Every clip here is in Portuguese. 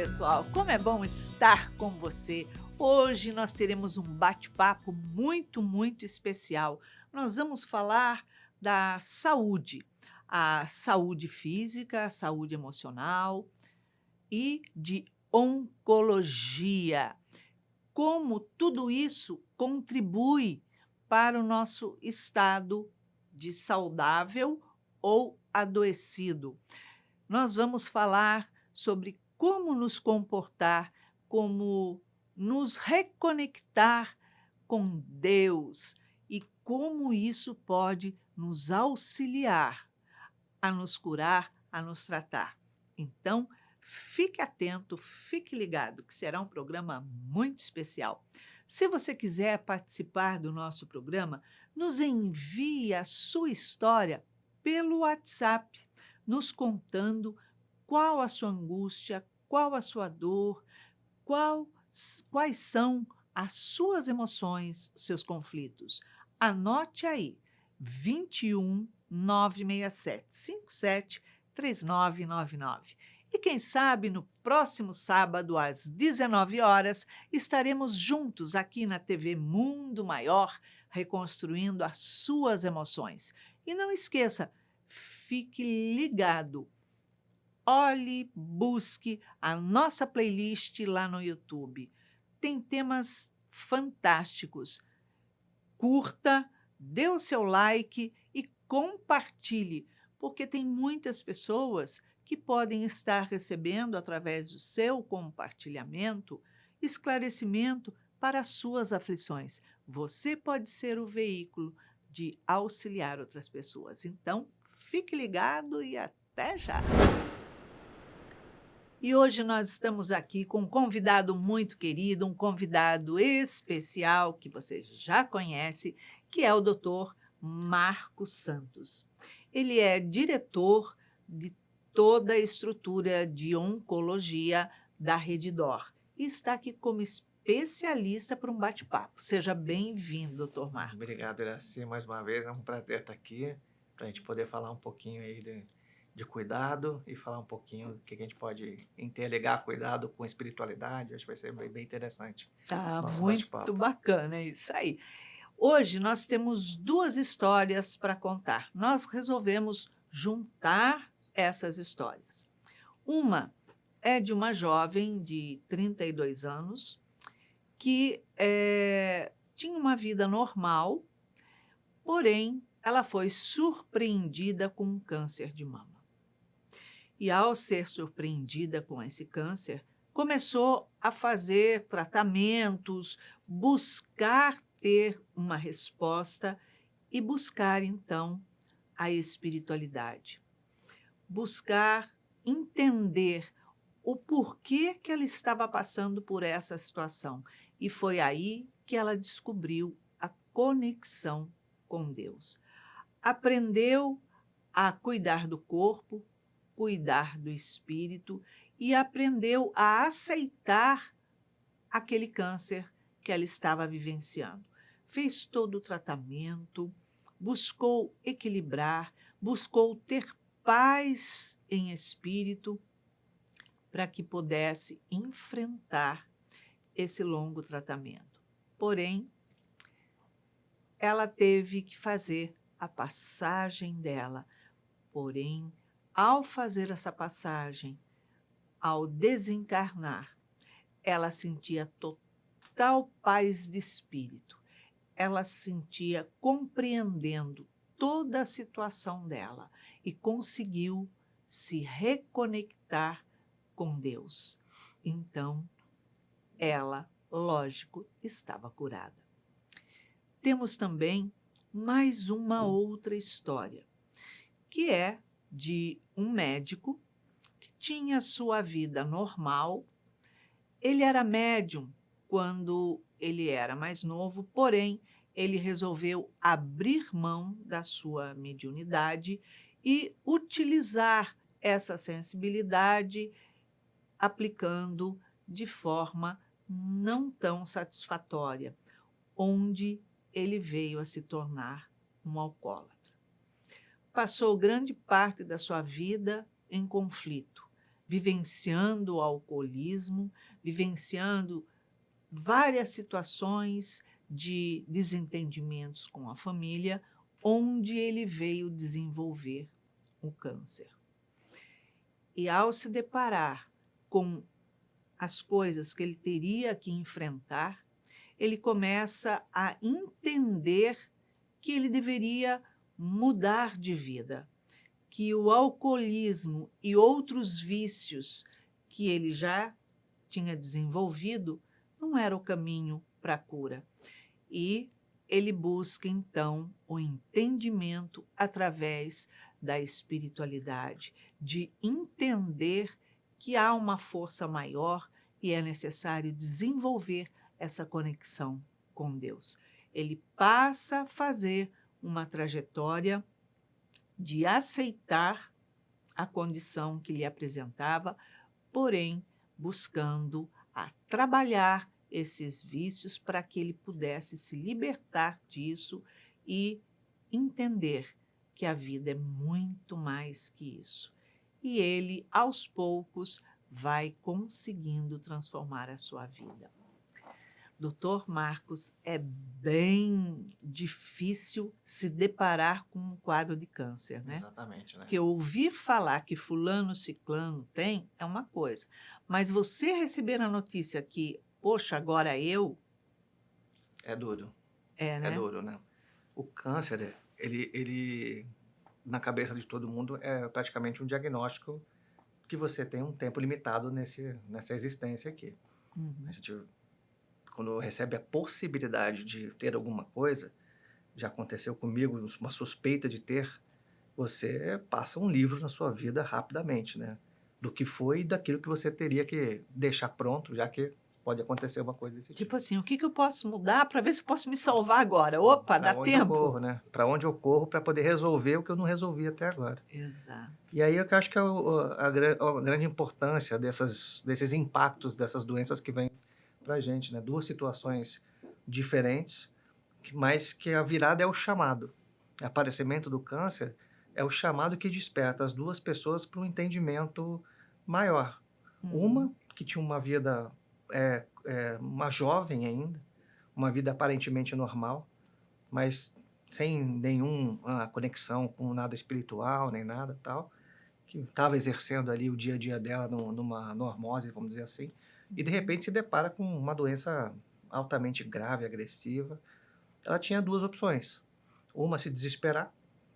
pessoal, como é bom estar com você. Hoje nós teremos um bate-papo muito especial. Nós vamos falar da saúde, a saúde física, a saúde emocional e de oncologia. Como tudo isso contribui para o nosso estado de saudável ou adoecido. Nós vamos falar sobre como nos comportar, como nos reconectar com Deus e como isso pode nos auxiliar a nos curar, a nos tratar. Então, fique atento, fique ligado, que será um programa muito especial. Se você quiser participar do nosso programa, nos envie a sua história pelo WhatsApp, nos contando qual a sua angústia, qual a sua dor, qual- quais são as suas emoções, os seus conflitos. Anote aí, 21 967 57 3999. E quem sabe no próximo sábado, às 19 horas, estaremos juntos aqui na TV Mundo Maior, reconstruindo as suas emoções. E não esqueça, fique ligado. Olhe, busque a nossa playlist lá no YouTube. Tem temas fantásticos. Curta, dê o seu like e compartilhe, porque tem muitas pessoas que podem estar recebendo, através do seu compartilhamento, esclarecimento para as suas aflições. Você pode ser o veículo de auxiliar outras pessoas. Então, fique ligado e até já! E hoje nós estamos aqui com um convidado muito querido, um convidado especial que você já conhece, que é o Dr. Marcos Santos. Ele é diretor de toda a estrutura de oncologia da Redidor e está aqui como especialista para um bate-papo. Seja bem-vindo, Dr. Marcos. Obrigado, Iraci, mais uma vez. É um prazer estar aqui para a gente poder falar um pouquinho aí de cuidado e falar um pouquinho do que a gente pode interligar cuidado com espiritualidade. Acho que vai ser bem interessante Tá nosso muito bate-papo. bacana, é isso aí. Hoje nós temos duas histórias para contar. Nós resolvemos juntar essas histórias. Uma é de uma jovem de 32 anos que tinha uma vida normal, porém ela foi surpreendida com um câncer de mama. E ao ser surpreendida com esse câncer, começou a fazer tratamentos, buscar ter uma resposta e buscar, então, a espiritualidade. Buscar entender o porquê que ela estava passando por essa situação. E foi aí que ela descobriu a conexão com Deus. Aprendeu a cuidar do corpo, cuidar do espírito e aprendeu a aceitar aquele câncer que ela estava vivenciando. Fez todo o tratamento, buscou equilibrar, buscou ter paz em espírito para que pudesse enfrentar esse longo tratamento. Porém, ela teve que fazer a passagem dela. Porém, ao fazer essa passagem, ao desencarnar, ela sentia total paz de espírito. Ela se sentia compreendendo toda a situação dela e conseguiu se reconectar com Deus. Então, ela, lógico, estava curada. Temos também mais uma outra história, que é de um médico que tinha sua vida normal. Ele era médium quando ele era mais novo, porém, ele resolveu abrir mão da sua mediunidade e utilizar essa sensibilidade aplicando de forma não tão satisfatória, onde ele veio a se tornar um alcoólatra. Passou grande parte da sua vida em conflito, vivenciando o alcoolismo, vivenciando várias situações de desentendimentos com a família, onde ele veio desenvolver o câncer. E ao se deparar com as coisas que ele teria que enfrentar, ele começa a entender que ele deveria mudar de vida, que o alcoolismo e outros vícios que ele já tinha desenvolvido não era o caminho para a cura. E ele busca, então, o entendimento através da espiritualidade, de entender que há uma força maior e é necessário desenvolver essa conexão com Deus. Ele passa a fazer uma trajetória de aceitar a condição que lhe apresentava, porém buscando a trabalhar esses vícios para que ele pudesse se libertar disso e entender que a vida é muito mais que isso. E ele, aos poucos, vai conseguindo transformar a sua vida. Doutor Marcos, é bem difícil se deparar com um quadro de câncer, né? Exatamente, né? Porque ouvir falar que fulano, ciclano tem é uma coisa, mas você receber a notícia que, poxa, agora eu, É duro, é, é né? duro, né? O câncer, ele na cabeça de todo mundo é praticamente um diagnóstico que você tem um tempo limitado nessa existência aqui. Uhum. A gente, quando recebe a possibilidade de ter alguma coisa, já aconteceu comigo, uma suspeita de ter, você passa um livro na sua vida rapidamente, né? Do que foi e daquilo que você teria que deixar pronto, já que pode acontecer uma coisa desse tipo. Tipo assim, o que eu posso mudar para ver se eu posso me salvar agora? Opa, dá Para onde eu tempo. corro, né? Para onde eu corro para poder resolver o que eu não resolvi até agora. Exato. E aí eu acho que é a grande importância desses impactos, dessas doenças que vêm para a gente, né? Duas situações diferentes, mas que a virada é o chamado. O aparecimento do câncer é o chamado que desperta as duas pessoas para um entendimento maior. Uma que tinha uma vida, uma jovem ainda, uma vida aparentemente normal, mas sem nenhuma conexão com nada espiritual, nem nada tal, que estava exercendo ali o dia a dia dela numa normose, vamos dizer assim, e de repente se depara com uma doença altamente grave, agressiva. Ela tinha duas opções. Uma, se desesperar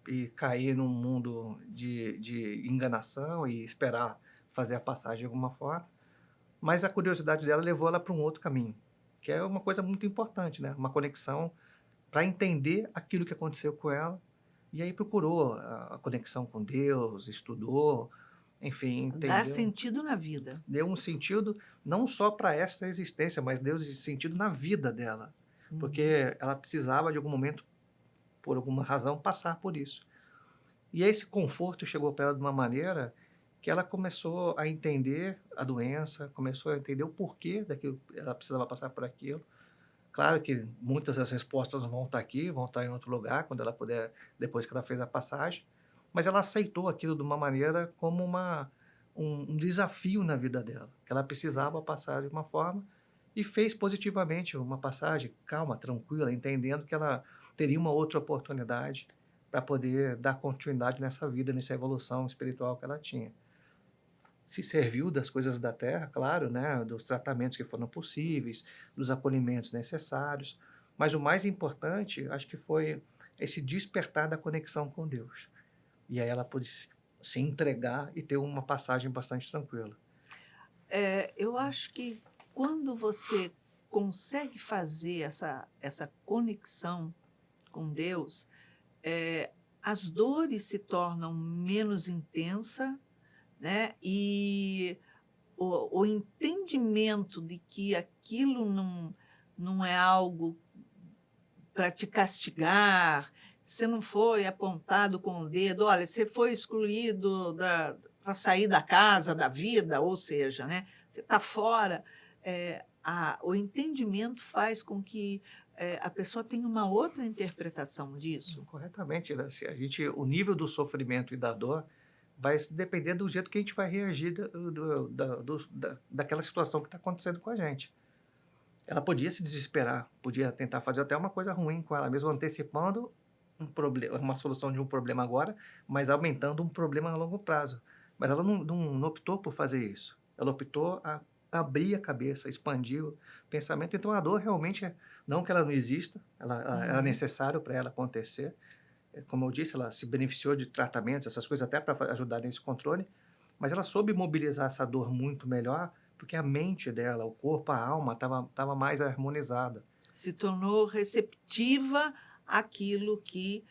e cair num mundo de enganação e esperar fazer a passagem de alguma forma. Mas a curiosidade dela levou ela para um outro caminho, que é uma coisa muito importante, né? Uma conexão para entender aquilo que aconteceu com ela. E aí procurou a conexão com Deus, estudou, enfim, Dá entendeu? sentido na vida. Deu um sentido não só para esta existência, mas deu sentido na vida dela. Porque ela precisava, de algum momento, por alguma razão, passar por isso. E esse conforto chegou para ela de uma maneira que ela começou a entender a doença, começou a entender o porquê daquilo, ela precisava passar por aquilo. Claro que muitas das respostas não vão estar aqui, vão estar em outro lugar, quando ela puder, depois que ela fez a passagem. Mas ela aceitou aquilo de uma maneira como um desafio na vida dela, que ela precisava passar de uma forma e fez positivamente uma passagem, calma, tranquila, entendendo que ela teria uma outra oportunidade para poder dar continuidade nessa vida, nessa evolução espiritual que ela tinha. Se serviu das coisas da terra, claro, né, dos tratamentos que foram possíveis, dos acolhimentos necessários, mas o mais importante, acho que foi esse despertar da conexão com Deus. E aí ela pôde se entregar e ter uma passagem bastante tranquila. Eu acho que quando você consegue fazer essa conexão com Deus, as dores se tornam menos intensas, né? E o entendimento de que aquilo não é algo para te castigar, você não foi apontado com o dedo, olha, você foi excluído para sair da casa, da vida, ou seja, né? Você está fora. O entendimento faz com que a pessoa tenha uma outra interpretação disso. Corretamente, né? O nível do sofrimento e da dor vai depender do jeito que a gente vai reagir daquela situação que está acontecendo com a gente. Ela podia se desesperar, podia tentar fazer até uma coisa ruim com ela mesma, antecipando uma solução de um problema agora, mas aumentando um problema a longo prazo. Mas ela não optou por fazer isso. Ela optou a abrir a cabeça, expandir o pensamento. Então a dor realmente não que ela não exista, ela era Uhum. necessário para ela acontecer. Como eu disse, ela se beneficiou de tratamentos, essas coisas até para ajudar nesse controle, mas ela soube mobilizar essa dor muito melhor, porque a mente dela, o corpo, a alma tava mais harmonizada. Se tornou receptiva àquilo que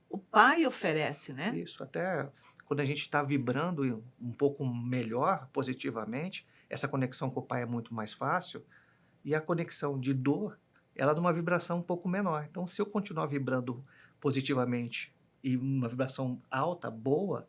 o pai oferece, né? Isso, até quando a gente está vibrando um pouco melhor, positivamente, essa conexão com o pai é muito mais fácil, e a conexão de dor, ela é numa vibração um pouco menor. Então, se eu continuar vibrando positivamente e uma vibração alta, boa,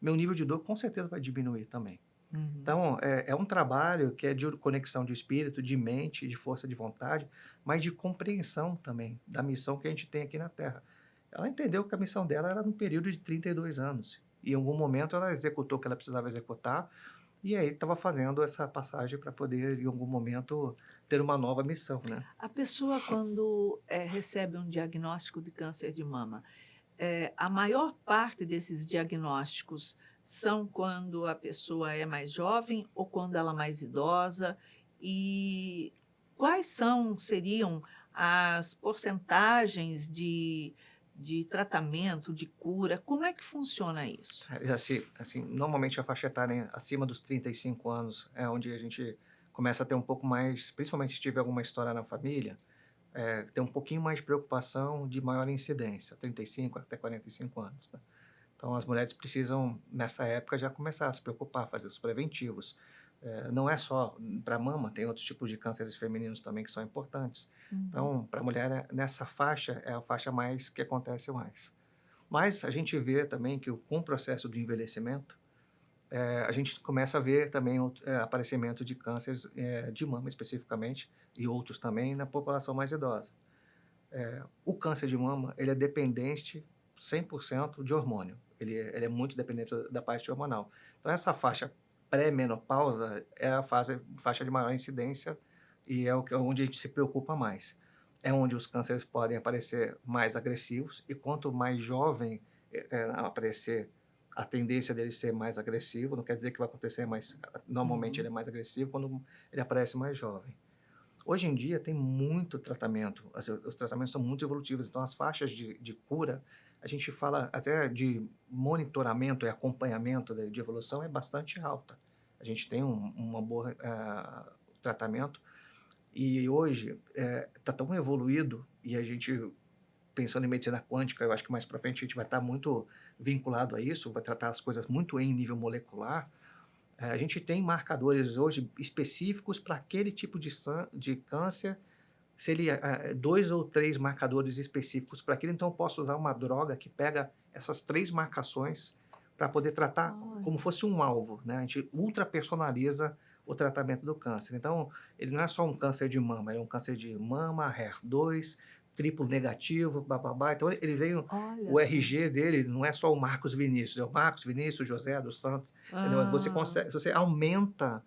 meu nível de dor com certeza vai diminuir também. Uhum. Então, é um trabalho que é de conexão de espírito, de mente, de força de vontade, mas de compreensão também da missão que a gente tem aqui na Terra. Ela entendeu que a missão dela era num período de 32 anos. E em algum momento ela executou o que ela precisava executar, e aí estava fazendo essa passagem para poder, em algum momento, ter uma nova missão, né? A pessoa, quando recebe um diagnóstico de câncer de mama, a maior parte desses diagnósticos são quando a pessoa é mais jovem ou quando ela é mais idosa? E quais seriam as porcentagens de tratamento, de cura? Como é que funciona isso? Assim, normalmente a faixa etária acima dos 35 anos é onde a gente começa a ter um pouco mais, principalmente se tiver alguma história na família, ter um pouquinho mais de preocupação de maior incidência, 35 até 45 anos, né? Então as mulheres precisam, nessa época, já começar a se preocupar, fazer os preventivos. Não é só para mama, tem outros tipos de cânceres femininos também que são importantes. Uhum. Então, para a mulher, nessa faixa, é a faixa mais que acontece mais. Mas a gente vê também que com o processo do envelhecimento, a gente começa a ver também o aparecimento de cânceres de mama especificamente, e outros também na população mais idosa. O câncer de mama, ele é dependente 100% de hormônio. Ele é muito dependente da parte hormonal. Então, essa faixa pré-menopausa é a faixa de maior incidência e onde a gente se preocupa mais. É onde os cânceres podem aparecer mais agressivos e quanto mais jovem aparecer, a tendência dele ser mais agressivo, não quer dizer que vai acontecer, mas normalmente ele é Uhum. mais agressivo quando ele aparece mais jovem. Hoje em dia tem muito tratamento, os tratamentos são muito evolutivos, então as faixas de cura, a gente fala até de monitoramento e acompanhamento de evolução é bastante alta. A gente tem uma boa tratamento e hoje está tão evoluído e a gente, pensando em medicina quântica, eu acho que mais para frente a gente vai estar muito vinculado a isso, vai tratar as coisas muito em nível molecular. A gente tem marcadores hoje específicos para aquele tipo de câncer, se ele 2 ou 3 marcadores específicos para aquilo, então eu posso usar uma droga que pega essas 3 marcações para poder tratar como Olha. fosse um alvo, né? A gente ultra personaliza o tratamento do câncer. Então, ele não é só um câncer de mama, é um câncer de mama, HER2, triplo negativo, bababá. Então, ele veio, Olha o só. RG dele não é só o Marcos Vinícius, é o Marcos Vinícius José dos Santos, entendeu? Você Ah, consegue, você aumenta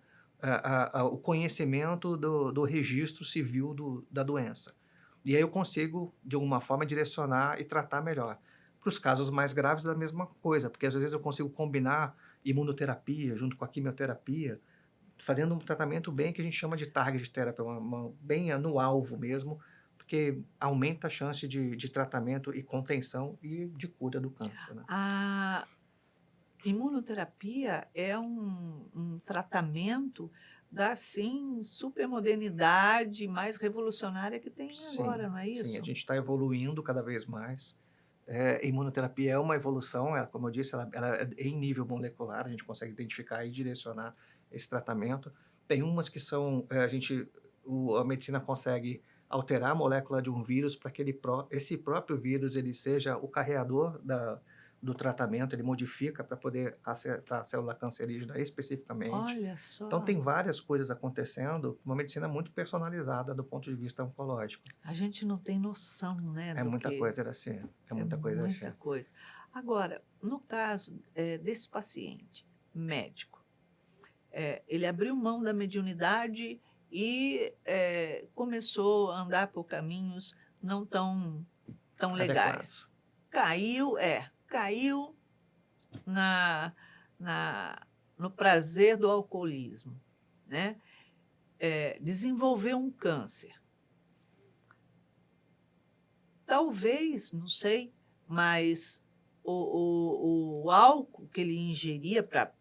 o conhecimento do registro civil da doença. E aí eu consigo, de alguma forma, direcionar e tratar melhor. Para os casos mais graves, é a mesma coisa, porque às vezes eu consigo combinar imunoterapia junto com a quimioterapia, fazendo um tratamento bem que a gente chama de target therapy, bem no alvo mesmo, porque aumenta a chance de tratamento e contenção e de cura do câncer, né? a imunoterapia é um tratamento da, assim, supermodernidade mais revolucionária que tem agora, Sim, não é sim, a isso? gente está evoluindo cada vez mais. Imunoterapia é uma evolução, como eu disse, ela é em nível molecular, a gente consegue identificar e direcionar esse tratamento. Tem umas que são, a medicina consegue alterar a molécula de um vírus para que esse próprio vírus ele seja o carreador do tratamento, ele modifica para poder acertar a célula cancerígena especificamente. Olha Então, só, tem várias coisas acontecendo, uma medicina muito personalizada do ponto de vista oncológico. a gente não tem noção, né, É do muita que coisa assim, é é muita coisa muita assim. coisa. Agora, no caso, desse paciente médico, ele abriu mão da mediunidade e, começou a andar por caminhos não tão legais. Adequados. Caiu na na no prazer do alcoolismo, né, desenvolveu um câncer. Talvez, não sei, mas o álcool que ele ingeria para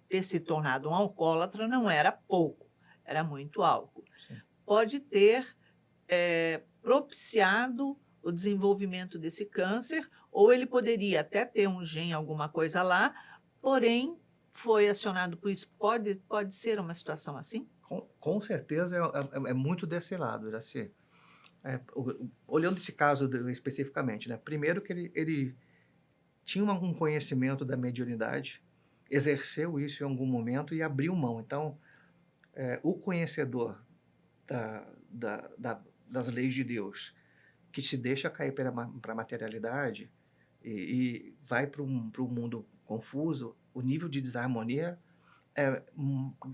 ter se tornado um alcoólatra não era pouco, era muito álcool. Sim. Pode ter, propiciado o desenvolvimento desse câncer, ou ele poderia até ter um gene, alguma coisa lá, porém foi acionado por isso. Pode ser uma situação assim? Com certeza é muito desse lado, Iraci. Olhando esse caso especificamente, né? Primeiro que ele tinha um conhecimento da mediunidade, exerceu isso em algum momento e abriu mão. Então, o conhecedor das leis de Deus, que se deixa cair para a materialidade e vai para um mundo confuso, o nível de desarmonia é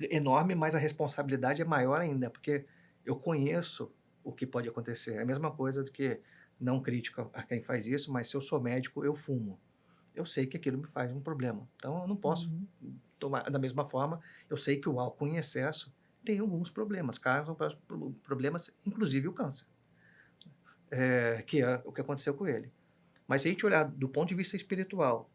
enorme, mas a responsabilidade é maior ainda, porque eu conheço o que pode acontecer. É a mesma coisa do que, não crítico a quem faz isso, mas se eu sou médico, eu fumo. Eu sei que aquilo me faz um problema. Então, eu não posso Uhum. tomar da mesma forma. Eu sei que o álcool em excesso tem alguns problemas, causam problemas, inclusive o câncer, que é o que aconteceu com ele. Mas se a gente olhar do ponto de vista espiritual,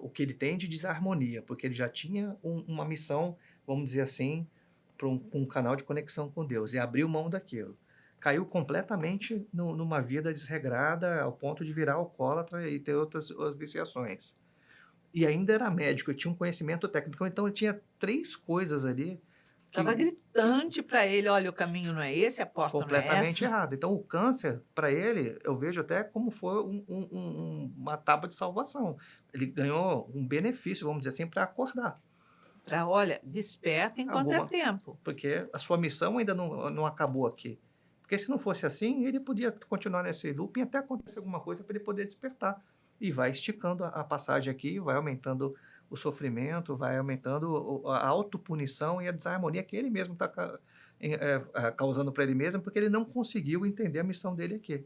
o que ele tem de desarmonia, porque ele já tinha uma missão, vamos dizer assim, para um canal de conexão com Deus, e abriu mão daquilo. Caiu completamente numa vida desregrada, ao ponto de virar alcoólatra e ter outras viciações. E ainda era médico, e tinha um conhecimento técnico, então ele tinha três coisas ali Estava que gritante para ele: olha, o caminho não é esse, a porta não é completamente essa. errado. Então, o câncer, para ele, eu vejo até como foi uma tábua de salvação. Ele ganhou um benefício, vamos dizer assim, para acordar. Para, olha, desperta enquanto é Alguma, tempo. porque a sua missão ainda não acabou aqui. Porque se não fosse assim, ele podia continuar nesse looping até acontecer alguma coisa para ele poder despertar. E vai esticando a passagem aqui, vai aumentando o sofrimento, vai aumentando a autopunição e a desarmonia que ele mesmo está causando para ele mesmo, porque ele não conseguiu entender a missão dele aqui.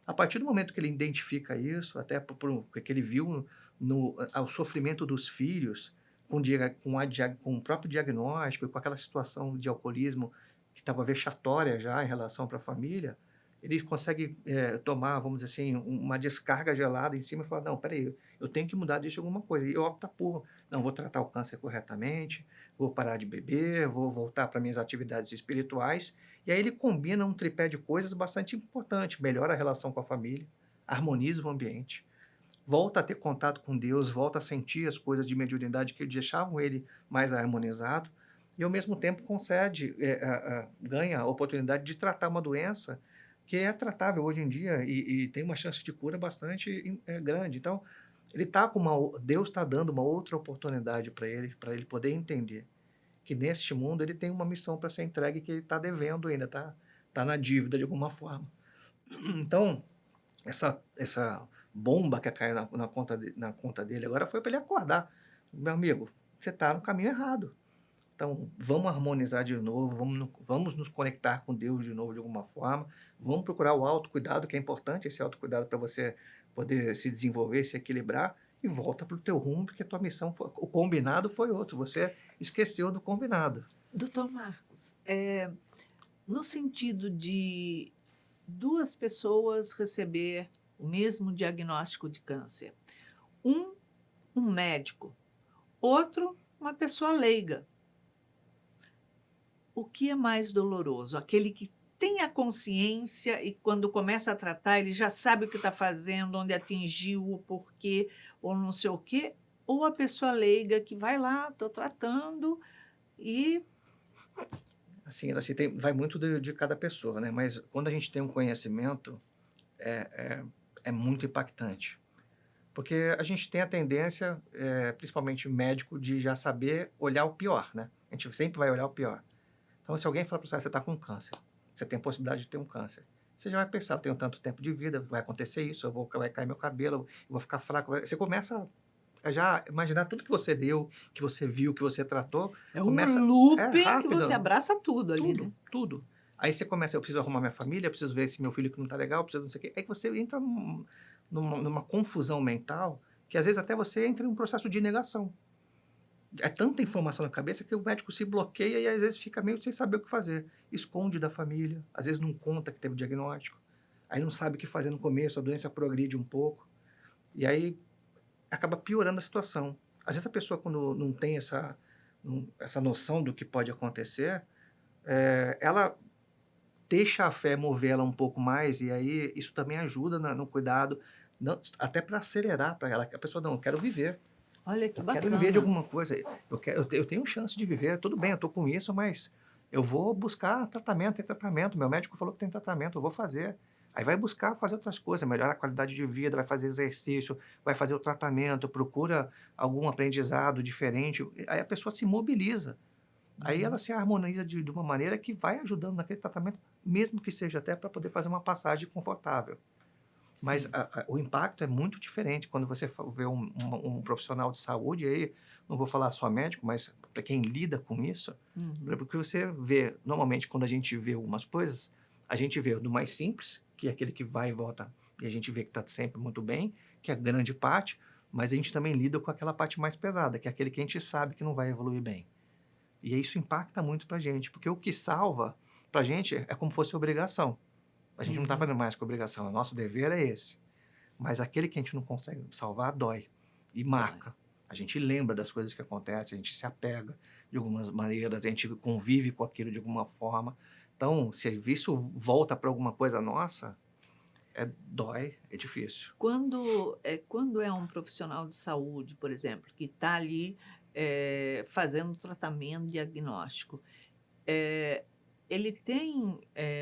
A partir do momento que ele identifica isso, até porque ele viu o sofrimento dos filhos, com o próprio diagnóstico e com aquela situação de alcoolismo que estava vexatória já em relação para a família, ele consegue tomar, vamos dizer assim, uma descarga gelada em cima e falar, não, peraí, eu tenho que mudar disso alguma coisa. E opta por, não, vou tratar o câncer corretamente, vou parar de beber, vou voltar para minhas atividades espirituais. E aí ele combina um tripé de coisas bastante importante, melhora a relação com a família, harmoniza o ambiente, volta a ter contato com Deus, volta a sentir as coisas de mediunidade que deixavam ele mais harmonizado, e ao mesmo tempo ganha a oportunidade de tratar uma doença que é tratável hoje em dia e tem uma chance de cura bastante grande. Então, Deus está dando uma outra oportunidade para ele poder entender que neste mundo ele tem uma missão para ser entregue que ele está devendo ainda, tá na dívida de alguma forma. Então, essa bomba que caiu na conta dele agora foi para ele acordar. Meu amigo, você está no caminho errado. Então, vamos harmonizar de novo, vamos nos conectar com Deus de novo de alguma forma, vamos procurar o autocuidado, que é importante esse autocuidado para você poder se desenvolver, se equilibrar, e volta para o teu rumo, porque a tua missão o combinado foi outro, você esqueceu do combinado. Doutor Marcos, no sentido de duas pessoas receber o mesmo diagnóstico de câncer, um médico, outro uma pessoa leiga, o que é mais doloroso? Aquele que tem a consciência e quando começa a tratar, ele já sabe o que está fazendo, onde atingiu, o porquê, ou não sei o quê, ou a pessoa leiga que vai lá, estou tratando e Assim, vai muito de cada pessoa, né? Mas quando a gente tem um conhecimento, é muito impactante. Porque a gente tem a tendência, principalmente médico, de já saber olhar o pior, né? A gente sempre vai olhar o pior. Então, se alguém falar para você, você está com câncer, você tem a possibilidade de ter um câncer, você já vai pensar, eu tenho tanto tempo de vida, vai acontecer isso, vai cair meu cabelo, eu vou ficar fraco. Você começa a já imaginar tudo que você deu, que você viu, que você tratou, É um começa, é looping que você rápido, abraça tudo ali, né? tudo, tudo. Aí você começa, eu preciso arrumar minha família, eu preciso ver se meu filho que não está legal, eu preciso não sei o quê. Aí você entra numa confusão mental, que às vezes até você entra em um processo de negação. É tanta informação na cabeça que o médico se bloqueia e às vezes fica meio sem saber o que fazer. Esconde da família, às vezes não conta que teve o diagnóstico, aí não sabe o que fazer no começo, a doença progride um pouco, e aí acaba piorando a situação. Às vezes a pessoa, quando não tem essa noção do que pode acontecer, ela deixa a fé mover ela um pouco mais, e aí isso também ajuda no cuidado, até para acelerar para ela. A pessoa, não, eu quero viver. Olha que Eu quero viver de bacana. alguma coisa. Eu tenho chance de viver. Tudo bem, eu estou com isso, mas eu vou buscar tratamento. Tem tratamento. Meu médico falou que tem tratamento. Eu vou fazer. Aí vai buscar fazer outras coisas, melhorar a qualidade de vida, vai fazer exercício, vai fazer o tratamento, procura algum aprendizado diferente. Aí a pessoa se mobiliza. Aí ela se harmoniza de uma maneira que vai ajudando naquele tratamento, mesmo que seja até para poder fazer uma passagem confortável. Mas Sim. o impacto é muito diferente quando você vê um profissional de saúde, aí não vou falar só médico, mas para quem lida com isso, Uhum. porque você vê, normalmente quando a gente vê algumas coisas, a gente vê do mais simples, que é aquele que vai e volta, e a gente vê que está sempre muito bem, que é a grande parte, mas a gente também lida com aquela parte mais pesada, que é aquele que a gente sabe que não vai evoluir bem. E isso impacta muito para a gente, porque o que salva para a gente é como se fosse obrigação. A gente não está Uhum. fazendo mais que obrigação, o nosso dever é esse. Mas aquele que a gente não consegue salvar, dói. E Dói. marca. A gente lembra das coisas que acontecem, a gente se apega de algumas maneiras, a gente convive com aquilo de alguma forma. Então, se isso volta para alguma coisa nossa, dói, é difícil. Quando é um profissional de saúde, por exemplo, que está ali, fazendo tratamento diagnóstico, eh, ele tem,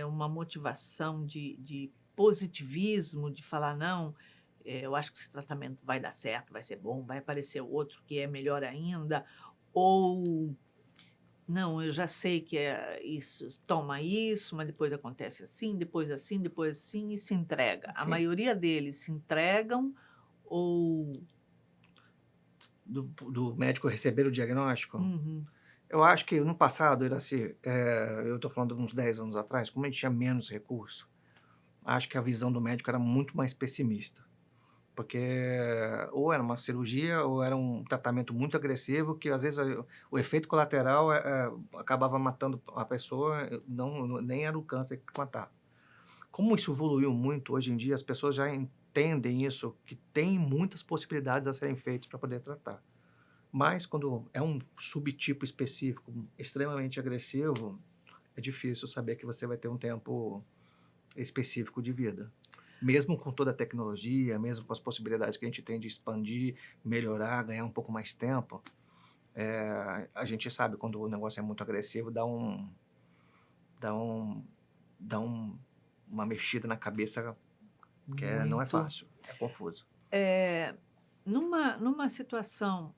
uma motivação de positivismo, de falar: "Não, eu acho que esse tratamento vai dar certo, vai ser bom, vai aparecer outro que é melhor ainda", ou não, eu já sei que é isso, toma isso, mas depois acontece assim, depois assim, e se entrega. A Sim, maioria deles se entregam ou do médico receber o diagnóstico. uhum, Eu acho que no passado, Iraci, eu estou falando de uns 10 anos atrás, como a gente tinha menos recurso, acho que a visão do médico era muito mais pessimista. Porque ou era uma cirurgia ou era um tratamento muito agressivo que às vezes o efeito colateral acabava matando a pessoa, nem era o câncer que matava. Como isso evoluiu muito hoje em dia, as pessoas já entendem isso, que tem muitas possibilidades a serem feitas para poder tratar. Mas quando é um subtipo específico extremamente agressivo, é difícil saber que você vai ter um tempo específico de vida. Mesmo com toda a tecnologia, mesmo com as possibilidades que a gente tem de expandir, melhorar, ganhar um pouco mais tempo, a gente sabe quando o negócio é muito agressivo, dá um, dá uma mexida na cabeça que não é muito. fácil, é confuso. Numa situação,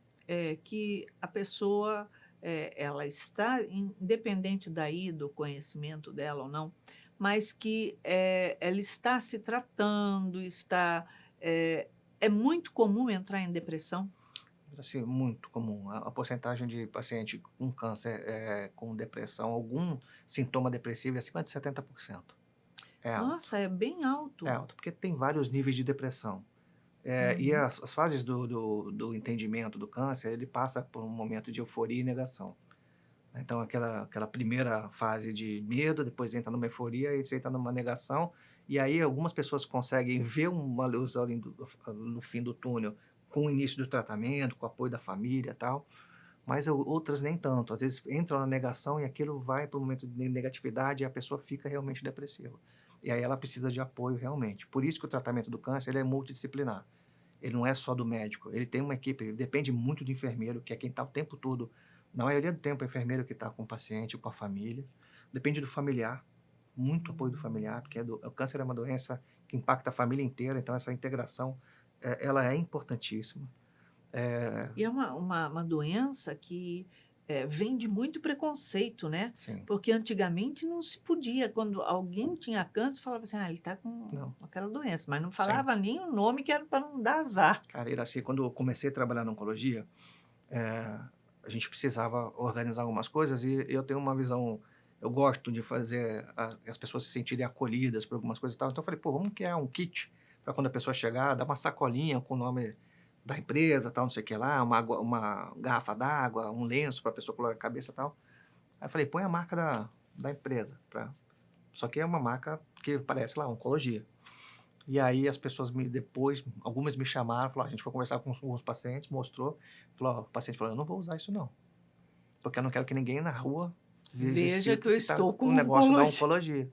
que a pessoa, ela está independente daí do conhecimento dela ou não, mas que, ela está se tratando, é muito comum entrar em depressão? Assim, muito comum. A porcentagem de paciente com câncer, com depressão, algum sintoma depressivo é acima de 70%. É alto. Nossa, é bem É alto. alto, porque tem vários níveis de depressão. E Uhum. as fases do entendimento do câncer, ele passa por um momento de euforia e negação. Então, aquela primeira fase de medo, depois entra numa euforia, e você entra numa negação, e aí algumas pessoas conseguem ver uma luz ali no fim do túnel com o início do tratamento, com o apoio da família e tal, mas outras nem tanto. Às vezes entra na negação e aquilo vai para um momento de negatividade e a pessoa fica realmente depressiva. E aí ela precisa de apoio realmente. Por isso que o tratamento do câncer ele é multidisciplinar. Ele não é só do médico. Ele tem uma equipe, ele depende muito do enfermeiro, que é quem está o tempo todo. Na maioria do tempo, é o enfermeiro que está com o paciente, com a família. Depende do familiar, muito apoio do familiar, porque o câncer é uma doença que impacta a família inteira, então essa integração ela é importantíssima. E é uma doença que vem de muito preconceito, né? Sim, Porque antigamente não se podia. Quando alguém tinha câncer, falava assim, ele está com não, aquela doença, mas não sim. falava nem o nome que era para não dar azar. Cara, Iraci, quando eu comecei a trabalhar na oncologia, eh, a gente precisava organizar algumas coisas e eu tenho uma visão, eu gosto de fazer as pessoas se sentirem acolhidas por algumas coisas e tal. Então eu falei, pô, vamos criar um kit para quando a pessoa chegar, dar uma sacolinha com o nome da empresa, tal, não sei o que lá, uma garrafa d'água, um lenço para a pessoa colocar a cabeça e tal. Aí eu falei, põe a marca da empresa, só que é uma marca que parece lá, oncologia. E aí as pessoas depois, algumas me chamaram, falaram, a gente foi conversar com alguns pacientes, mostrou, falou, o paciente falou, eu não vou usar isso não, porque eu não quero que ninguém na rua veja Veja que escrito eu que está estou um com negócio da oncologia. oncologia,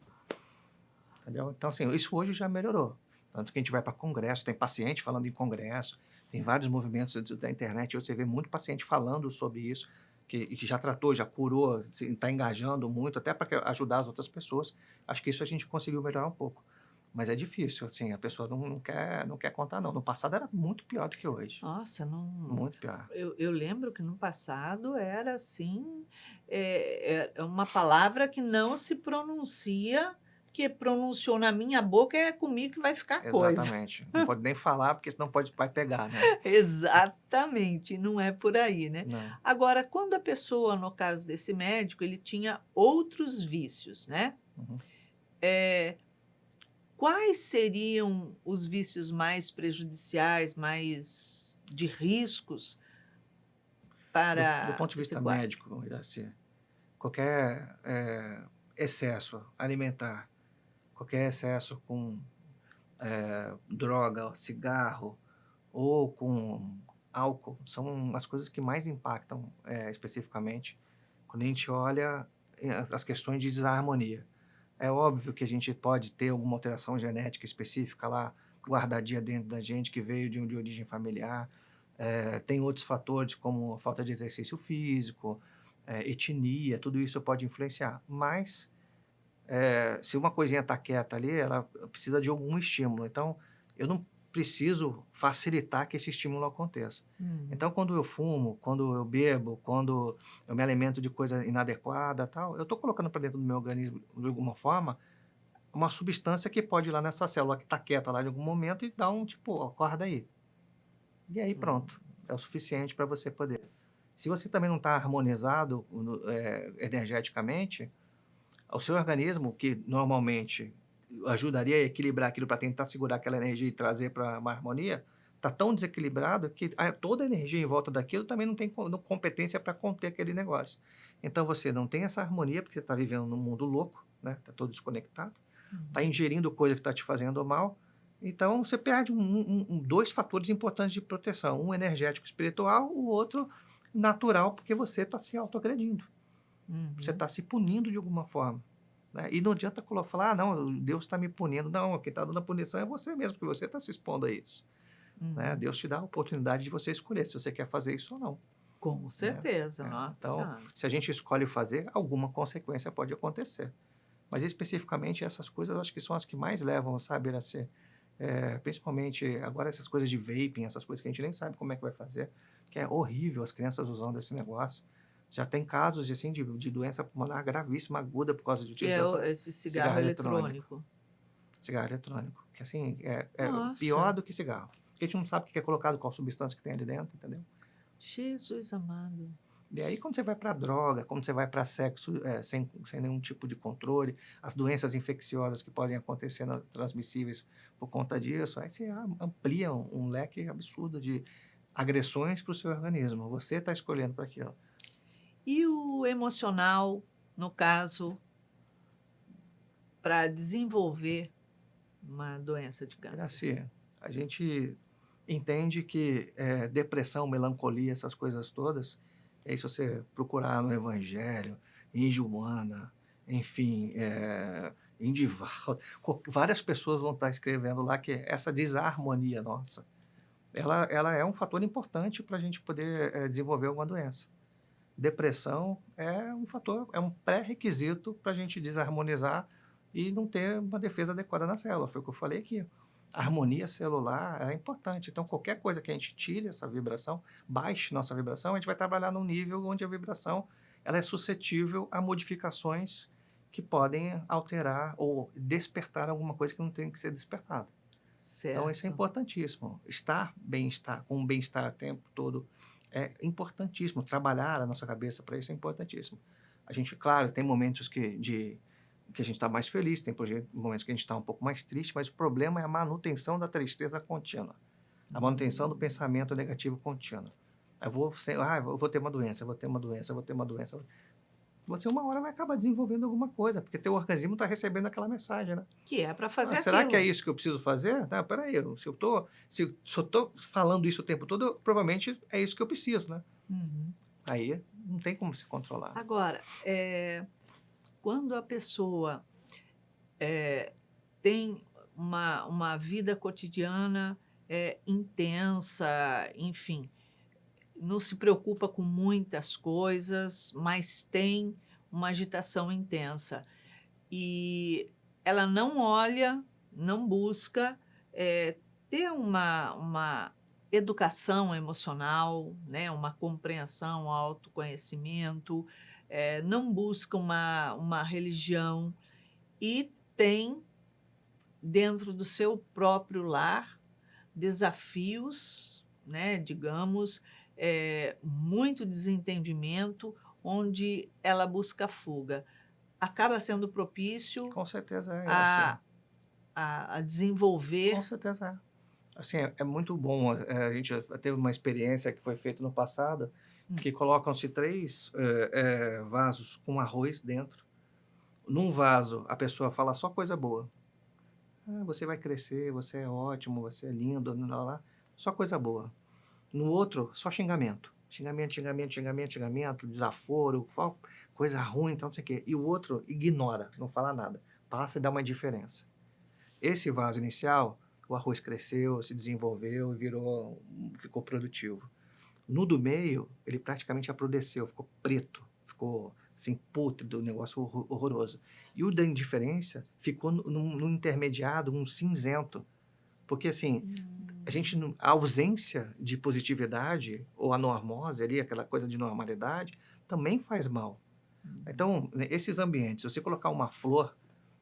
entendeu? Então, assim, isso hoje já melhorou. Tanto que a gente vai para congresso, tem paciente falando em congresso, tem vários movimentos da internet, hoje você vê muito paciente falando sobre isso, que já tratou, já curou, está engajando muito, até para ajudar as outras pessoas. Acho que isso a gente conseguiu melhorar um pouco. Mas é difícil, assim, a pessoa não quer contar, não. No passado era muito pior do que hoje. Nossa, não. Muito pior. Eu lembro que no passado era assim, é uma palavra que não se pronuncia, que pronunciou na minha boca é comigo que vai ficar a coisa. Exatamente. Não pode nem falar, porque senão vai pegar, né? Exatamente, não é por aí, né? Não. Agora, quando a pessoa, no caso desse médico, ele tinha outros vícios, né? Uhum. É, quais seriam os vícios mais prejudiciais, mais de riscos Do para ponto de esse vista quadro? médico, assim, qualquer excesso alimentar, qualquer excesso com droga, cigarro ou com álcool, são as coisas que mais impactam especificamente quando a gente olha as questões de desarmonia. É óbvio que a gente pode ter alguma alteração genética específica lá, guardadia dentro da gente, que veio de origem familiar. Tem outros fatores, como falta de exercício físico, etnia, tudo isso pode influenciar. Mas, se uma coisinha está quieta ali, ela precisa de algum estímulo. Então, eu não preciso facilitar que esse estímulo aconteça. Uhum. Então, quando eu fumo, quando eu bebo, quando eu me alimento de coisa inadequada, tal, eu estou colocando para dentro do meu organismo, de alguma forma, uma substância que pode ir lá nessa célula que está quieta lá em algum momento e dar um tipo, acorda aí. E aí Uhum. pronto, é o suficiente para você poder. Se você também não está harmonizado energeticamente, o seu organismo, que normalmente ajudaria a equilibrar aquilo para tentar segurar aquela energia e trazer para uma harmonia, está tão desequilibrado que toda a energia em volta daquilo também não tem competência para conter aquele negócio. Então você não tem essa harmonia porque você está vivendo num mundo louco, né? Está todo desconectado, está Uhum. ingerindo coisa que está te fazendo mal. Então você perde dois fatores importantes de proteção, um energético espiritual, o outro natural, porque você está se autoagredindo, você Uhum. está se punindo de alguma forma. Né? E não adianta falar, não, Deus está me punindo. Não, quem está dando a punição é você mesmo, porque você está se expondo a isso. Né? Uhum. Deus te dá a oportunidade de você escolher se você quer fazer isso ou não. Com Né? certeza, nossa Então, senhora. se a gente escolhe fazer, alguma consequência pode acontecer. Mas especificamente essas coisas eu acho que são as que mais levam, sabe, a ser, principalmente agora essas coisas de vaping, essas coisas que a gente nem sabe como é que vai fazer, que é horrível as crianças usando esse negócio. Já tem casos assim, de doença pulmonar gravíssima, aguda, por causa de Que é utilização esse de cigarro cigarro eletrônico. eletrônico. Cigarro eletrônico, que assim, é pior Nossa, do que cigarro. Porque a gente não sabe o que é colocado, qual substância que tem ali dentro, entendeu? Jesus amado. E aí, quando você vai para droga, quando você vai para sexo sem nenhum tipo de controle, as doenças infecciosas que podem acontecer transmissíveis por conta disso, aí você amplia um leque absurdo de agressões para o seu organismo. Você está escolhendo para aquilo. E o emocional, no caso, para desenvolver uma doença de câncer? Assim, a gente entende que depressão, melancolia, essas coisas todas, aí se você procurar no Evangelho, em Joana, enfim, em Divaldo, várias pessoas vão estar escrevendo lá que essa desarmonia nossa, ela é um fator importante para a gente poder desenvolver alguma doença. Depressão é um fator, é um pré-requisito para a gente desarmonizar e não ter uma defesa adequada na célula. Foi o que eu falei aqui. A harmonia celular é importante. Então, qualquer coisa que a gente tire essa vibração, baixe nossa vibração, a gente vai trabalhar num nível onde a vibração ela é suscetível a modificações que podem alterar ou despertar alguma coisa que não tem que ser despertada. Então, isso é Certo. importantíssimo. Estar com bem-estar o tempo todo é importantíssimo. Trabalhar a nossa cabeça para isso é importantíssimo. A gente, claro, tem momentos que a gente está mais feliz, tem momentos que a gente está um pouco mais triste, mas o problema é a manutenção da tristeza contínua, a manutenção do pensamento negativo contínuo. Eu vou ter uma doença, eu vou ter uma doença, eu vou ter uma doença. Você uma hora vai acabar desenvolvendo alguma coisa, porque teu organismo está recebendo aquela mensagem, né? Que é para fazer Será que é aquilo. isso que eu preciso fazer? Não, peraí, se eu tô falando isso o tempo todo, provavelmente é isso que eu preciso, né? Uhum. Aí não tem como se controlar. Agora, quando a pessoa tem uma vida cotidiana intensa, enfim, não se preocupa com muitas coisas, mas tem uma agitação intensa. E ela não olha, não busca ter uma educação emocional, né, uma compreensão, um autoconhecimento, não busca uma religião e tem dentro do seu próprio lar desafios, né, digamos, muito desentendimento, onde ela busca fuga. Acaba sendo propício Com certeza é assim. a desenvolver. Com certeza é. Assim, é muito bom. A gente já teve uma experiência que foi feita no passado, que colocam-se 3 vasos com arroz dentro. Num vaso, a pessoa fala só coisa boa. Ah, você vai crescer, você é ótimo, você é lindo, lá, lá, lá. Só coisa boa. No outro, só xingamento. Xingamento, xingamento, xingamento, xingamento, desaforo, coisa ruim, então não sei o quê. E o outro ignora, não fala nada. Passa e dá uma diferença. Esse vaso inicial, o arroz cresceu, se desenvolveu e ficou produtivo. No do meio, ele praticamente apodreceu, ficou preto, ficou assim, pútrido, negócio horroroso. E o da indiferença ficou no intermediado, um cinzento. Porque assim, a ausência de positividade ou a normose ali, aquela coisa de normalidade, também faz mal. Então, né, esses ambientes, se você colocar uma flor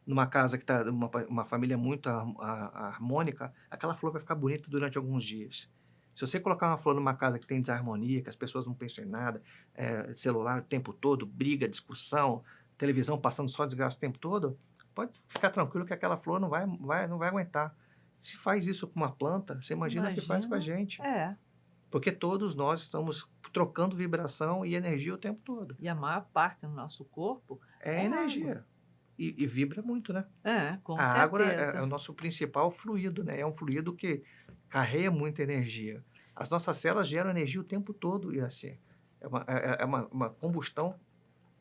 numa casa que está uma família muito harmônica, aquela flor vai ficar bonita durante alguns dias. Se você colocar uma flor numa casa que tem desarmonia, que as pessoas não pensam em nada, celular o tempo todo, briga, discussão, televisão passando só desgraça o tempo todo, pode ficar tranquilo que aquela flor não vai aguentar. Se faz isso com uma planta, você imagina o que faz com a Imagina, gente. é. Porque todos nós estamos trocando vibração e energia o tempo todo. E a maior parte do nosso corpo É é água. energia. E vibra muito, né? Com A água é o certeza. nosso principal fluido, né? É um fluido que carrega muita energia. As nossas células geram energia o tempo todo, Iraci. É uma combustão,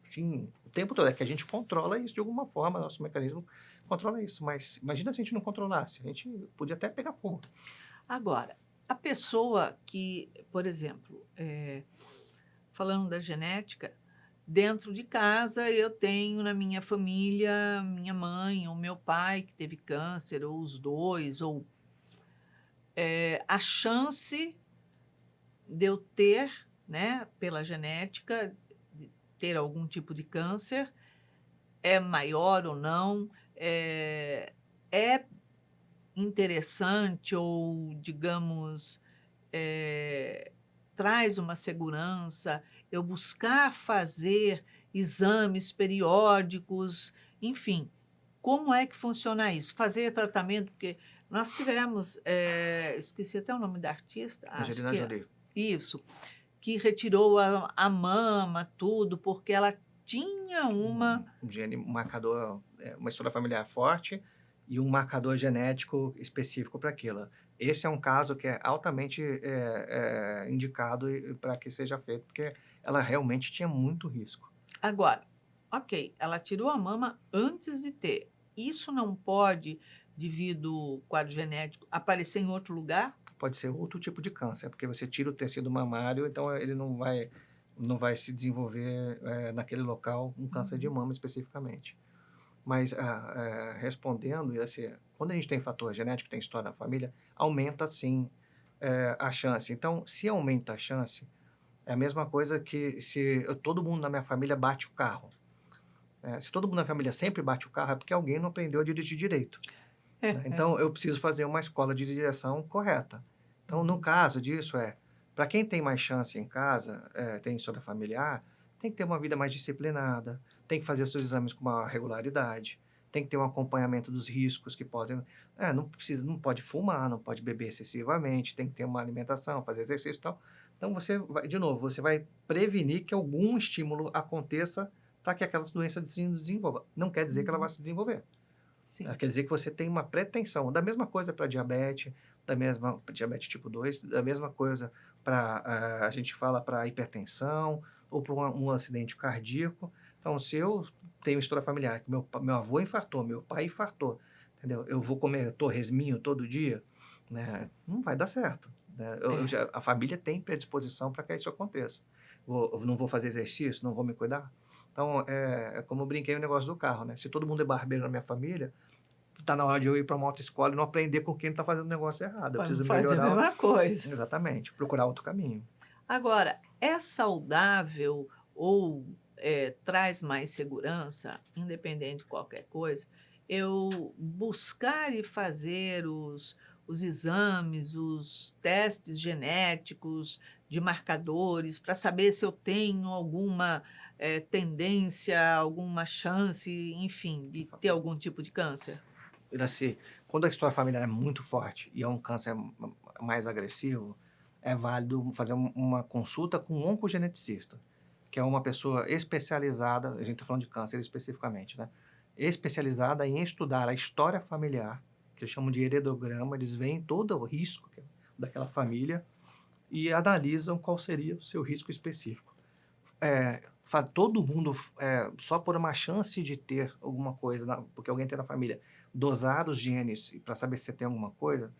sim, o tempo todo. É que a gente controla isso de alguma forma, nosso mecanismo controla isso. Mas imagina se a gente não controlasse. A gente podia até pegar fogo. Agora, a pessoa que, por exemplo, falando da genética, dentro de casa eu tenho na minha família minha mãe ou meu pai que teve câncer, ou os dois, ou a chance de eu ter, né, pela genética, de ter algum tipo de câncer é maior ou não, é interessante ou, digamos, traz uma segurança eu buscar fazer exames periódicos, enfim, como é que funciona isso? Fazer tratamento, porque nós tivemos, esqueci até o nome da artista, acho Angelina que é Jolie. isso, que retirou a mama, tudo, porque ela tinha uma. Um gene marcador, uma história familiar forte e um marcador genético específico para aquilo. Esse é um caso que é altamente indicado para que seja feito, porque ela realmente tinha muito risco. Agora, ok, ela tirou a mama antes de ter. Isso não pode, devido ao quadro genético, aparecer em outro lugar? Pode ser outro tipo de câncer, porque você tira o tecido mamário, então ele não vai se desenvolver naquele local um câncer de mama especificamente. Mas respondendo, assim, quando a gente tem fator genético, tem história na família, aumenta sim a chance. Então, se aumenta a chance, é a mesma coisa que se todo mundo na minha família bate o carro. Se todo mundo na família sempre bate o carro, é porque alguém não aprendeu a dirigir direito. Né? Então, eu preciso fazer uma escola de direção correta. Então, no caso disso, para quem tem mais chance em casa, tem história familiar, tem que ter uma vida mais disciplinada, tem que fazer os seus exames com maior regularidade, tem que ter um acompanhamento dos riscos que podem... não pode fumar, não pode beber excessivamente, tem que ter uma alimentação, fazer exercício e tal. Então, de novo, você vai prevenir que algum estímulo aconteça para que aquela doença se desenvolva. Não quer dizer que ela vai se desenvolver. Sim. Quer dizer que você tem uma pretensão. Da mesma coisa para diabetes, diabetes tipo 2, da mesma coisa para, a gente fala para hipertensão ou para um acidente cardíaco. Então, se eu tenho história familiar, que meu avô infartou, meu pai infartou, entendeu? Eu vou comer torresminho todo dia, né? Não vai dar certo. Né? A família tem predisposição para que isso aconteça. Eu não vou fazer exercício, não vou me cuidar. Então, é como eu brinquei no negócio do carro, né? Se todo mundo é barbeiro na minha família, tá na hora de eu ir para uma autoescola e não aprender com quem está fazendo o negócio errado. Eu Para não preciso fazer a melhorar. mesma coisa. Exatamente, procurar outro caminho. Agora, é saudável ou traz mais segurança, independente de qualquer coisa, eu buscar e fazer os exames, os testes genéticos de marcadores para saber se eu tenho alguma tendência, alguma chance, enfim, de ter algum tipo de câncer? Assim, quando a história familiar é muito forte e é um câncer mais agressivo, é válido fazer uma consulta com um oncogeneticista, que é uma pessoa especializada, a gente está falando de câncer especificamente, né? Especializada em estudar a história familiar, que eles chamam de heredograma, eles veem todo o risco daquela família e analisam qual seria o seu risco específico. Todo mundo, só por uma chance de ter alguma coisa, porque alguém tem na família, dosar os genes para saber se você tem alguma coisa,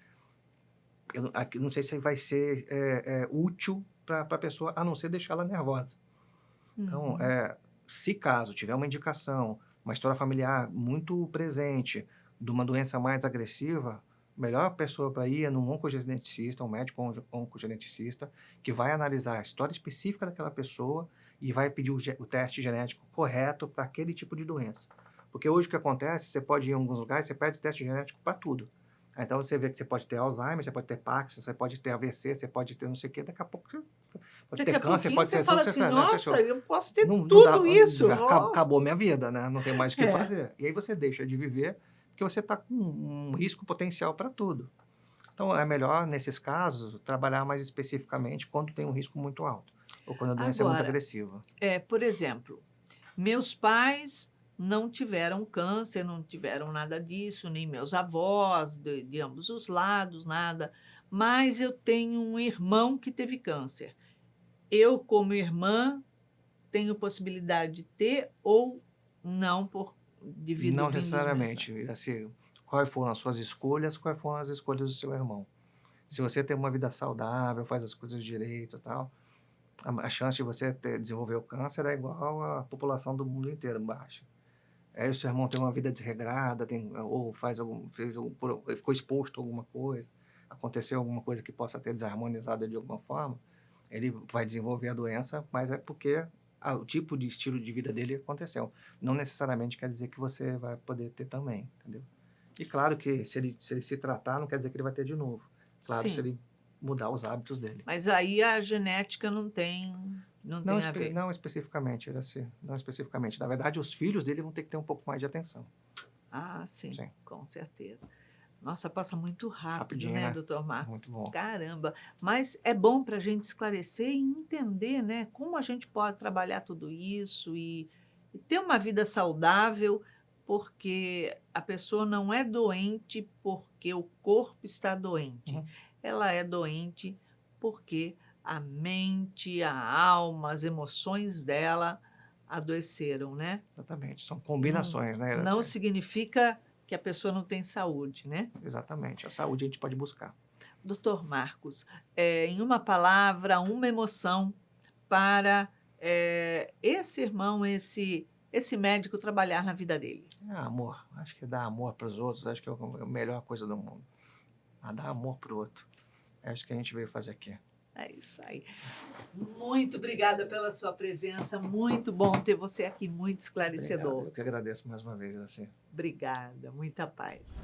eu não sei se vai ser útil para a pessoa, a não ser deixá-la nervosa. Então, se caso tiver uma indicação, uma história familiar muito presente de uma doença mais agressiva, a melhor pessoa para ir é num oncogeneticista, um médico oncogeneticista, que vai analisar a história específica daquela pessoa e vai pedir o teste genético correto para aquele tipo de doença. Porque hoje o que acontece, você pode ir em alguns lugares, você pede teste genético para tudo. Então você vê que você pode ter Alzheimer, você pode ter Parkinson, você pode ter AVC, você pode ter não sei o quê, daqui a pouco você pode Daqui ter a câncer, pouquinho pode você ter fala tudo, assim, né? nossa, eu posso ter Não dá, tudo isso. acabou minha vida, né? Não tem mais o que É. fazer. E aí você deixa de viver porque você está com um risco potencial para tudo. Então é melhor, nesses casos, trabalhar mais especificamente quando tem um risco muito alto ou quando a doença é muito Agora, agressiva. por exemplo, meus pais não tiveram câncer, não tiveram nada disso, nem meus avós, de ambos os lados, nada. Mas eu tenho um irmão que teve câncer. Eu, como irmã, tenho possibilidade de ter ou não, devido Não vindo dos meus pais? necessariamente. Assim, quais foram as suas escolhas, quais foram as escolhas do seu irmão. Se você tem uma vida saudável, faz as coisas direito e tal, a chance de você desenvolver o câncer é igual à população do mundo inteiro, baixa. Aí o seu irmão tem uma vida desregrada, ou ficou exposto a alguma coisa, aconteceu alguma coisa que possa ter desarmonizado de alguma forma, ele vai desenvolver a doença, mas é porque o tipo de estilo de vida dele aconteceu. Não necessariamente quer dizer que você vai poder ter também, entendeu? E claro que se ele se tratar, não quer dizer que ele vai ter de novo. Claro, se Sim, ele mudar os hábitos dele. mas aí a genética não tem a ver. Não especificamente, não especificamente. Na verdade, os filhos dele vão ter que ter um pouco mais de atenção. Ah, sim, Sim. com certeza. Nossa, passa muito rápido, Rapidinho, né, né? doutor Marcos? Muito bom. Caramba! Mas é bom para a gente esclarecer e entender, né, como a gente pode trabalhar tudo isso e ter uma vida saudável, porque a pessoa não é doente porque o corpo está doente. Uhum. Ela é doente porque a mente, a alma, as emoções dela adoeceram, né? Exatamente. São combinações, né? Não significa que a pessoa não tem saúde, né? Exatamente. A saúde a gente pode buscar. Doutor Marcos, em uma palavra, uma emoção para esse irmão, esse esse médico trabalhar na vida dele? Amor. Acho que dar amor para os outros, acho que é a melhor coisa do mundo. Dar amor para o outro. É isso que a gente veio fazer aqui. É isso aí. Muito obrigada pela sua presença. Muito bom ter você aqui, muito esclarecedor. Obrigado. Eu que agradeço mais uma vez, assim. Obrigada, muita paz.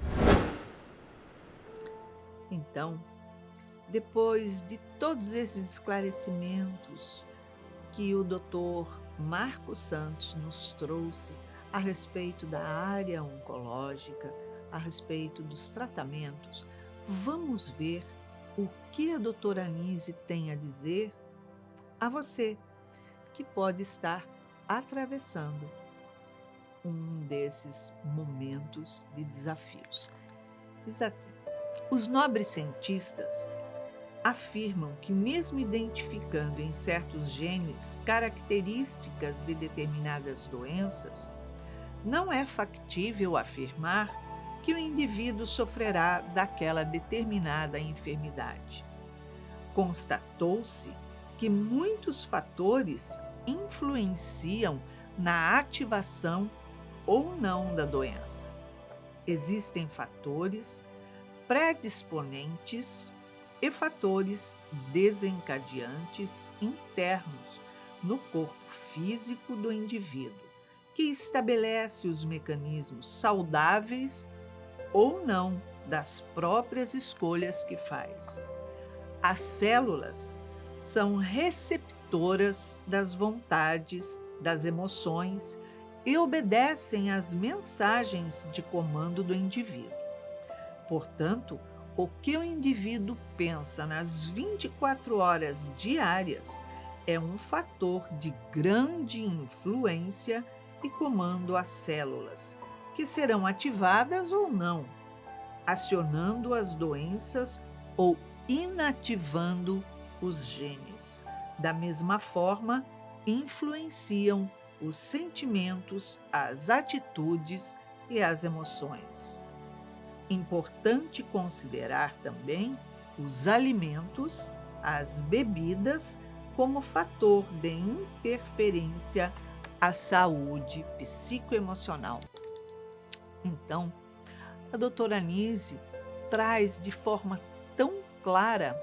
Então, depois de todos esses esclarecimentos que o Dr. Marcos Santos nos trouxe a respeito da área oncológica, a respeito dos tratamentos, vamos ver o que a doutora Anise tem a dizer a você que pode estar atravessando um desses momentos de desafios. Diz assim: os nobres cientistas afirmam que, mesmo identificando em certos genes características de determinadas doenças, não é factível afirmar que o indivíduo sofrerá daquela determinada enfermidade. Constatou-se que muitos fatores influenciam na ativação ou não da doença. Existem fatores predisponentes e fatores desencadeantes internos no corpo físico do indivíduo, que estabelece os mecanismos saudáveis ou não das próprias escolhas que faz. As células são receptoras das vontades, das emoções e obedecem às mensagens de comando do indivíduo. Portanto, o que o indivíduo pensa nas 24 horas diárias é um fator de grande influência e comando às células, que serão ativadas ou não, acionando as doenças ou inativando os genes. Da mesma forma, influenciam os sentimentos, as atitudes e as emoções. Importante considerar também os alimentos, as bebidas, como fator de interferência à saúde psicoemocional. Então, a doutora Anise traz de forma tão clara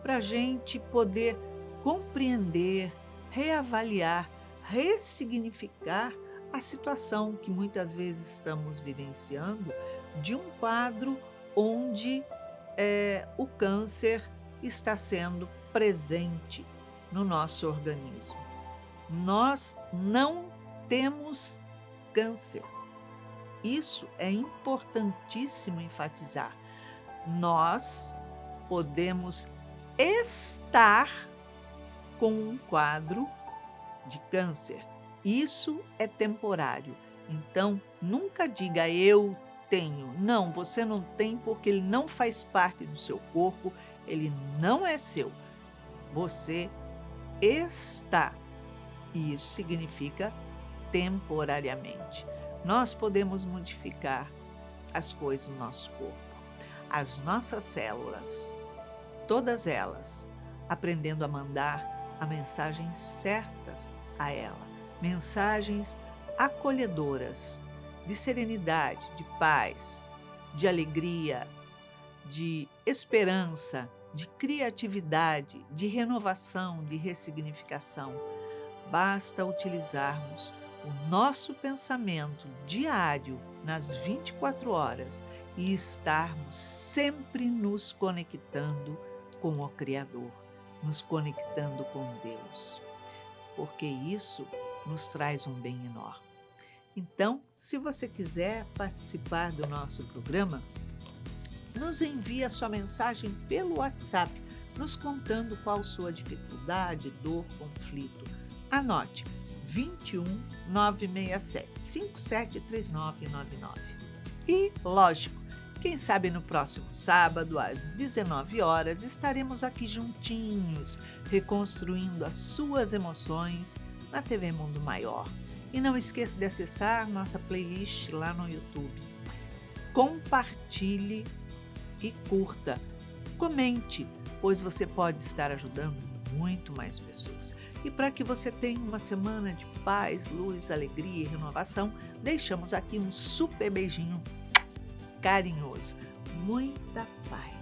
para a gente poder compreender, reavaliar, ressignificar a situação que muitas vezes estamos vivenciando de um quadro onde o câncer está sendo presente no nosso organismo. Nós não temos câncer. Isso é importantíssimo enfatizar. Nós podemos estar com um quadro de câncer. Isso é temporário. Então, nunca diga eu tenho. Não, você não tem, porque ele não faz parte do seu corpo, ele não é seu. Você está. E isso significa temporariamente. Nós podemos modificar as coisas no nosso corpo. As nossas células, todas elas, aprendendo a mandar as mensagens certas a ela. Mensagens acolhedoras, de serenidade, de paz, de alegria, de esperança, de criatividade, de renovação, de ressignificação. Basta utilizarmos o nosso pensamento diário nas 24 horas e estarmos sempre nos conectando com o Criador, nos conectando com Deus, porque isso nos traz um bem enorme. Então, se você quiser participar do nosso programa, nos envie a sua mensagem pelo WhatsApp, nos contando qual sua dificuldade, dor, conflito. Anote: 21 967 573999. E, lógico, quem sabe no próximo sábado, às 19 horas, estaremos aqui juntinhos, reconstruindo as suas emoções na TV Mundo Maior. E não esqueça de acessar nossa playlist lá no YouTube. Compartilhe e curta. Comente, pois você pode estar ajudando muito mais pessoas. E para que você tenha uma semana de paz, luz, alegria e renovação, deixamos aqui um super beijinho carinhoso. Muita paz.